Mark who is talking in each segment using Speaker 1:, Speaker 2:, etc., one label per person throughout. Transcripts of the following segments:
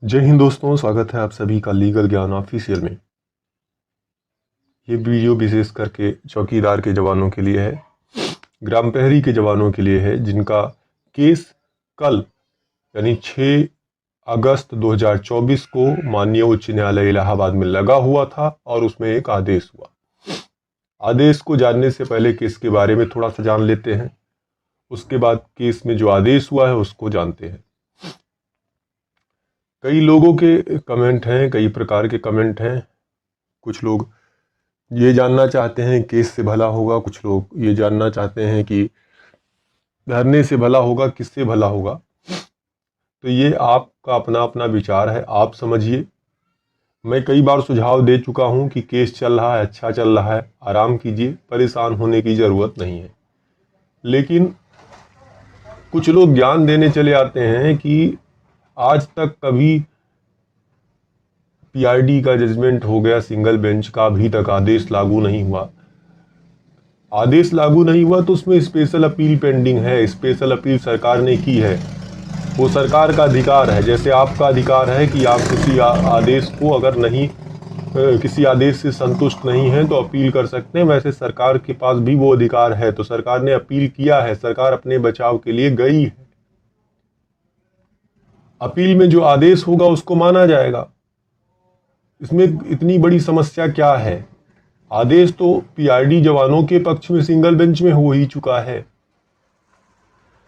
Speaker 1: जय हिंद दोस्तों, स्वागत है आप सभी का लीगल ज्ञान ऑफिशियल में। ये वीडियो विशेष करके चौकीदार के जवानों के लिए है, ग्राम प्रहरी के जवानों के लिए है, जिनका केस कल यानी 6 अगस्त 2024 को माननीय उच्च न्यायालय इलाहाबाद में लगा हुआ था और उसमें एक आदेश हुआ। आदेश को जानने से पहले केस के बारे में थोड़ा सा जान लेते हैं, उसके बाद केस में जो आदेश हुआ है उसको जानते हैं। कई लोगों के कमेंट हैं, कई प्रकार के कमेंट हैं। कुछ लोग ये जानना चाहते हैं केस से भला होगा, कुछ लोग ये जानना चाहते हैं कि धरने से भला होगा, किससे भला होगा। तो ये आपका अपना अपना विचार है, आप समझिए। मैं कई बार सुझाव दे चुका हूं कि केस चल रहा है, अच्छा चल रहा है, आराम कीजिए, परेशान होने की ज़रूरत नहीं है। लेकिन कुछ लोग ज्ञान देने चले आते हैं कि आज तक कभी पीआईडी का जजमेंट हो गया सिंगल बेंच का, अभी तक आदेश लागू नहीं हुआ। आदेश लागू नहीं हुआ तो उसमें स्पेशल अपील पेंडिंग है। स्पेशल अपील सरकार ने की है, वो सरकार का अधिकार है। जैसे आपका अधिकार है कि आप किसी आदेश को अगर नहीं किसी आदेश से संतुष्ट नहीं है तो अपील कर सकते हैं, वैसे सरकार के पास भी वो अधिकार है। तो सरकार ने अपील किया है, सरकार अपने बचाव के लिए गई है। अपील में जो आदेश होगा उसको माना जाएगा। इसमें इतनी बड़ी समस्या क्या है? आदेश तो पीआरडी जवानों के पक्ष में सिंगल बेंच में हो ही चुका है।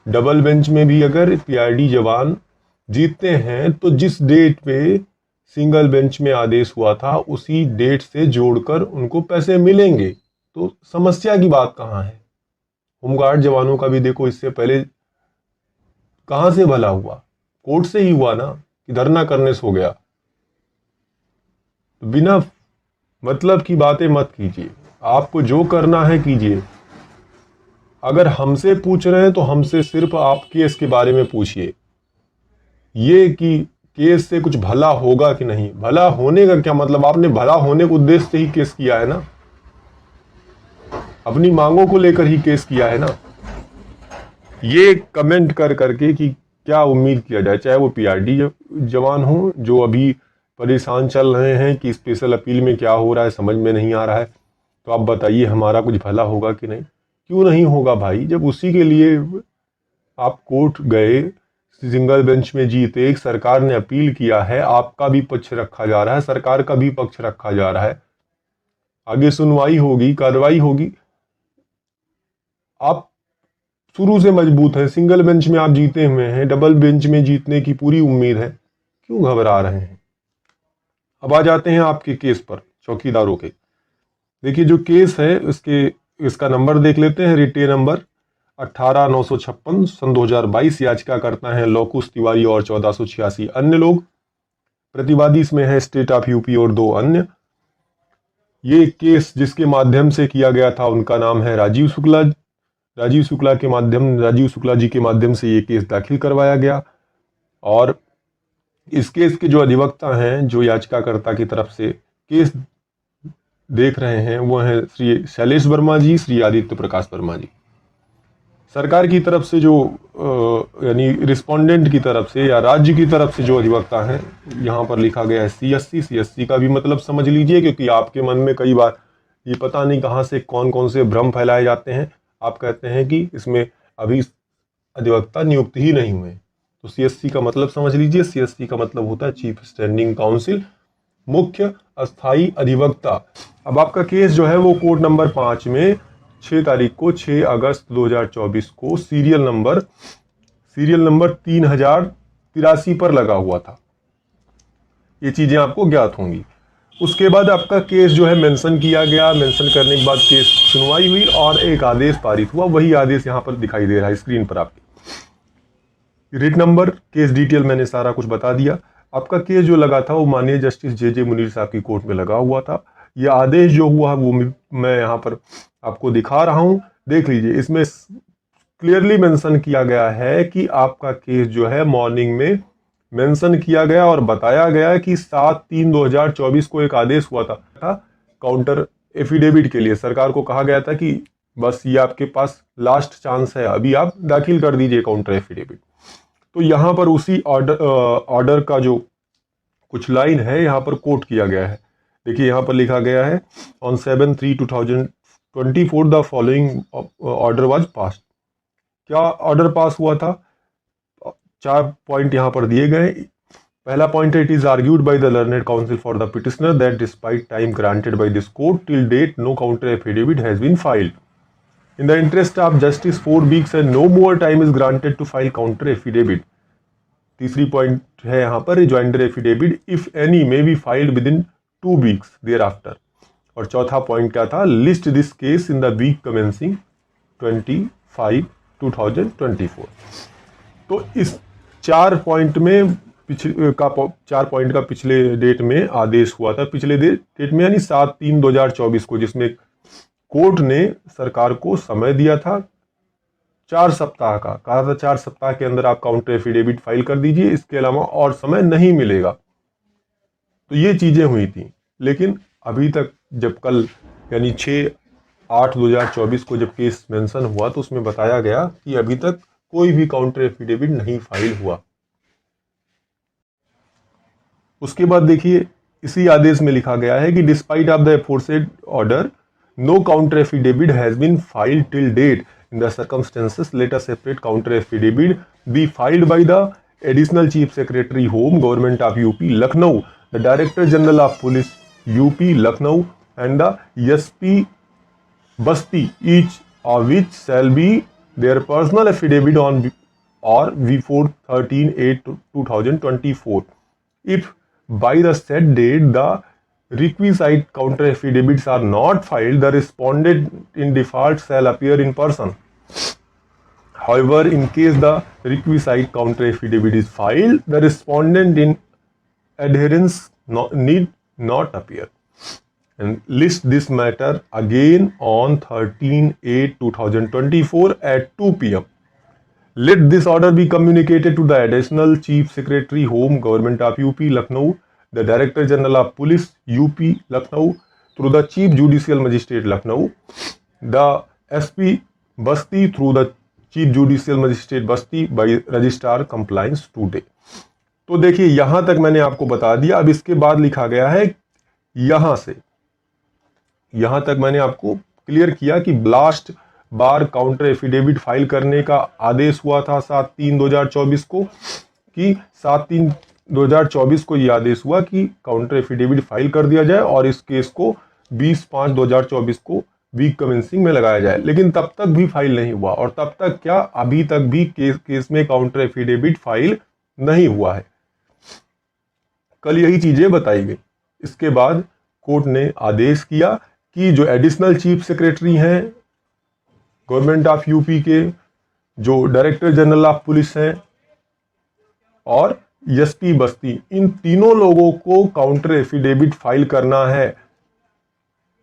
Speaker 1: डबल बेंच में भी अगर पीआरडी जवान जीतते हैं तो जिस डेट पे सिंगल बेंच में आदेश हुआ था उसी डेट से जोड़कर उनको पैसे मिलेंगे। तो समस्या की बात कहाँ है? होमगार्ड जवानों का भी देखो, इससे पहले कहाँ से भला हुआ? कोर्ट से ही हुआ ना, कि धरना करने से हो गया। तो बिना मतलब की बातें मत कीजिए, आपको जो करना है कीजिए। अगर हमसे पूछ रहे हैं तो हमसे सिर्फ आप केस के बारे में पूछिए, ये कि केस से कुछ भला होगा कि नहीं। भला होने का क्या मतलब? आपने भला होने के उद्देश्य से ही केस किया है ना, अपनी मांगों को लेकर ही केस किया है ना। ये कमेंट कर करके कि क्या उम्मीद किया जाए, चाहे वो पीआरडी जवान हो जो अभी परेशान चल रहे हैं कि स्पेशल अपील में क्या हो रहा है समझ में नहीं आ रहा है, तो आप बताइए हमारा कुछ भला होगा कि नहीं? क्यों नहीं होगा भाई? जब उसी के लिए आप कोर्ट गए, सिंगल बेंच में जीते, एक सरकार ने अपील किया है, आपका भी पक्ष रखा जा रहा है, सरकार का भी पक्ष रखा जा रहा है, आगे सुनवाई होगी, कार्रवाई होगी। आप शुरू से मजबूत हैं, सिंगल बेंच में आप जीते हुए हैं, डबल बेंच में जीतने की पूरी उम्मीद है, क्यों घबरा रहे हैं? अब आ जाते हैं आपके केस पर, चौकीदारों के। देखिए जो केस है इसका नंबर देख लेते हैं। रिटे नंबर 18,956 सन 2022। याचिका करता है लौकुश तिवारी और 1486 अन्य लोग। प्रतिवादी इसमें है स्टेट ऑफ यूपी और 2 अन्य। ये केस जिसके माध्यम से किया गया था उनका नाम है राजीव शुक्ला। राजीव शुक्ला जी के माध्यम से ये केस दाखिल करवाया गया। और इस केस के जो अधिवक्ता हैं, जो याचिकाकर्ता की तरफ से केस देख रहे हैं, वो हैं श्री शैलेश वर्मा जी, श्री आदित्य प्रकाश वर्मा जी। सरकार की तरफ से जो यानी रिस्पोंडेंट की तरफ से या राज्य की तरफ से जो अधिवक्ता हैं, यहाँ पर लिखा गया है सीएससी। सीएससी का भी मतलब समझ लीजिए, क्योंकि आपके मन में कई बार ये पता नहीं कहाँ से कौन कौन से भ्रम फैलाए जाते हैं। आप कहते हैं कि इसमें अभी अधिवक्ता नियुक्त ही नहीं हुए, तो सीएससी का मतलब समझ लीजिए। सीएससी का मतलब होता है चीफ स्टैंडिंग काउंसिल, मुख्य अस्थाई अधिवक्ता। अब आपका केस जो है वो कोर्ट नंबर 5 में 6 तारीख को 6 अगस्त 2024 को सीरियल नंबर 3083 पर लगा हुआ था। ये चीजें आपको ज्ञात होंगी। उसके बाद आपका केस जो है मेंशन किया गया, मेंशन करने के बाद केस सुनवाई हुई और एक आदेश पारित हुआ। वही आदेश यहाँ पर दिखाई दे रहा है स्क्रीन पर आपके। रिट नंबर, केस डिटेल मैंने सारा कुछ बता दिया। आपका केस जो लगा था वो माननीय जस्टिस जे मुनीर साहब की कोर्ट में लगा हुआ था। ये आदेश जो हुआ वो मैं यहाँ पर आपको दिखा रहा हूँ, देख लीजिए। इसमें क्लियरली मेंशन किया गया है कि आपका केस जो है मॉर्निंग में मेंशन किया गया और बताया गया कि 7/3/2024 को एक आदेश हुआ था काउंटर एफिडेविट के लिए। सरकार को कहा गया था कि बस ये आपके पास लास्ट चांस है, अभी आप दाखिल कर दीजिए काउंटर एफिडेविट। तो यहाँ पर उसी ऑर्डर का जो कुछ लाइन है यहाँ पर कोट किया गया है। देखिए यहाँ पर लिखा गया है on 7/3/2024 the following order was pass. क्या ऑर्डर पास हुआ था? 4 पॉइंट यहाँ पर दिए गए। पहला पॉइंट है, it is argued by the learned counsel for the petitioner that despite time granted by this court till date no counter affidavit has been filed. In the interest of justice, 4 weeks and no more time is granted to file counter affidavit. तीसरी point है यहाँ पर rejoinder affidavit if any may be filed within 2 weeks thereafter. और चौथा point क्या था? List this case in the week commencing 25/2024. तो इस 4 पॉइंट का पिछले डेट में आदेश हुआ था, पिछले डेट में यानी 7/3/2024 को, जिसमें कोर्ट ने सरकार को समय दिया था 4 सप्ताह का। कहा था 4 सप्ताह के अंदर आप काउंटर एफिडेविट फाइल कर दीजिए, इसके अलावा और समय नहीं मिलेगा। तो ये चीजें हुई थी, लेकिन अभी तक जब कल यानी 6/8/2024 को जब केस मेंशन हुआ तो उसमें बताया गया कि अभी तक कोई भी काउंटर एफिडेविट नहीं फाइल हुआ। उसके बाद देखिए इसी आदेश में लिखा गया है कि despite of the aforesaid order no counter affidavit has been filed till date. In the circumstances, let a separate counter affidavit be filed by the Additional Chief Secretary Home Government of UP Lucknow, the Director General of Police UP Lucknow, and the SP Basti, each of which shall be their personal affidavit on or before 13/8/2024. If by the said date the requisite counter affidavits are not filed, the respondent in default shall appear in person. However, in case the requisite counter affidavit is filed, the respondent in adherence need not appear. And list this matter again on 13/8/2024 at 2 p.m. Let this order be communicated to the Additional Chief Secretary Home Government of UP Lucknow, the Director General of Police UP Lucknow through the Chief Judicial Magistrate Lucknow, the SP Basti through the Chief Judicial Magistrate Basti by Registrar Compliance today. तो देखिए यहां तक मैंने आपको बता दिया। अब इसके बाद लिखा गया है, यहां तक मैंने आपको क्लियर किया कि लास्ट बार काउंटर एफिडेविट फाइल करने का आदेश हुआ था 7/3/2024 को, कि 7/3/2024 को यह आदेश हुआ कि काउंटर एफिडेविट फाइल कर दिया जाए और इस केस को 20/5/2024 को वीक कमेंसिंग में लगाया जाए। लेकिन तब तक भी फाइल नहीं हुआ, और तब तक क्या, अभी तक भी केस में काउंटर एफिडेविट फाइल नहीं हुआ है। कल यही चीजें बताई गई। इसके बाद कोर्ट ने आदेश किया कि जो एडिशनल चीफ सेक्रेटरी हैं गवर्नमेंट ऑफ यूपी के, जो डायरेक्टर जनरल ऑफ पुलिस हैं और एसपी बस्ती, इन तीनों लोगों को काउंटर एफिडेविट फाइल करना है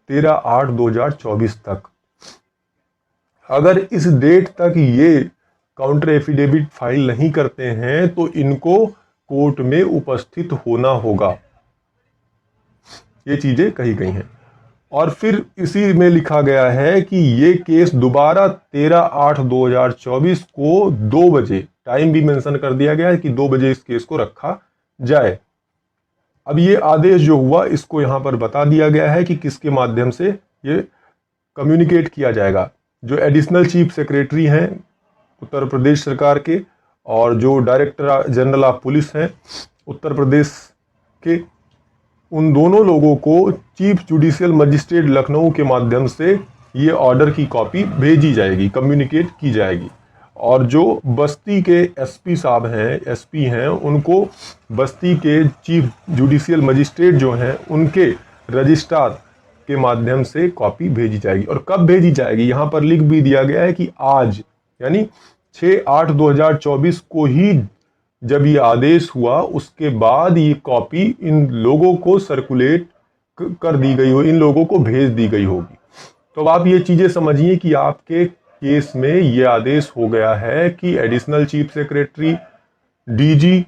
Speaker 1: 13/8/2024 तक। अगर इस डेट तक ये काउंटर एफिडेविट फाइल नहीं करते हैं तो इनको कोर्ट में उपस्थित होना होगा। ये चीजें कही गई हैं। और फिर इसी में लिखा गया है कि ये केस दोबारा 13/8/2024 को 2 बजे, टाइम भी मेंशन कर दिया गया है कि 2 बजे इस केस को रखा जाए। अब ये आदेश जो हुआ इसको यहां पर बता दिया गया है कि किसके माध्यम से ये कम्युनिकेट किया जाएगा। जो एडिशनल चीफ सेक्रेटरी हैं उत्तर प्रदेश सरकार के और जो डायरेक्टर जनरल ऑफ पुलिस हैं उत्तर प्रदेश के, उन दोनों लोगों को चीफ जुडिशियल मजिस्ट्रेट लखनऊ के माध्यम से ये ऑर्डर की कॉपी भेजी जाएगी, कम्युनिकेट की जाएगी। और जो बस्ती के एसपी साहब हैं, एसपी हैं, उनको बस्ती के चीफ जुडिशियल मजिस्ट्रेट जो हैं उनके रजिस्ट्रार के माध्यम से कॉपी भेजी जाएगी। और कब भेजी जाएगी यहाँ पर लिख भी दिया गया है कि आज, यानी 6/8/2024 को ही जब ये आदेश हुआ उसके बाद ये कॉपी इन लोगों को सर्कुलेट कर दी गई हो, इन लोगों को भेज दी गई होगी। तो आप ये चीजें समझिए कि आपके केस में ये आदेश हो गया है कि additional chief secretary, DG,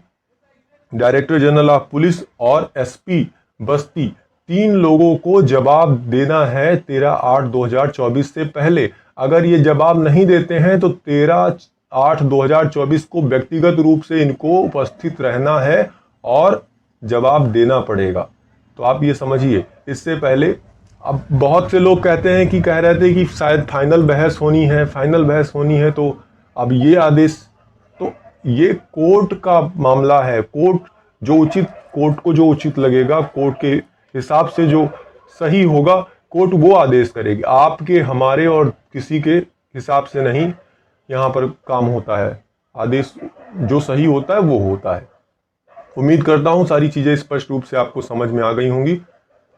Speaker 1: director general of police और एसपी बस्ती, 3 लोगों को जवाब देना है 13/8/2024 से पहले। अगर ये जवाब नहीं देते हैं तो 13/8/2024 को व्यक्तिगत रूप से इनको उपस्थित रहना है और जवाब देना पड़ेगा। तो आप ये समझिए, इससे पहले अब बहुत से लोग कहते हैं कि कह रहे थे कि शायद फाइनल बहस होनी है, फाइनल बहस होनी है, तो अब ये आदेश, तो ये कोर्ट का मामला है। कोर्ट को जो उचित लगेगा, कोर्ट के हिसाब से जो सही होगा, कोर्ट वो आदेश करेगी। आपके, हमारे और किसी के हिसाब से नहीं यहाँ पर काम होता है। आदेश जो सही होता है वो होता है। उम्मीद करता हूँ सारी चीज़ें स्पष्ट रूप से आपको समझ में आ गई होंगी।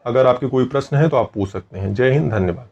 Speaker 1: अगर आपके कोई प्रश्न है तो आप पूछ सकते हैं। जय हिंद, धन्यवाद।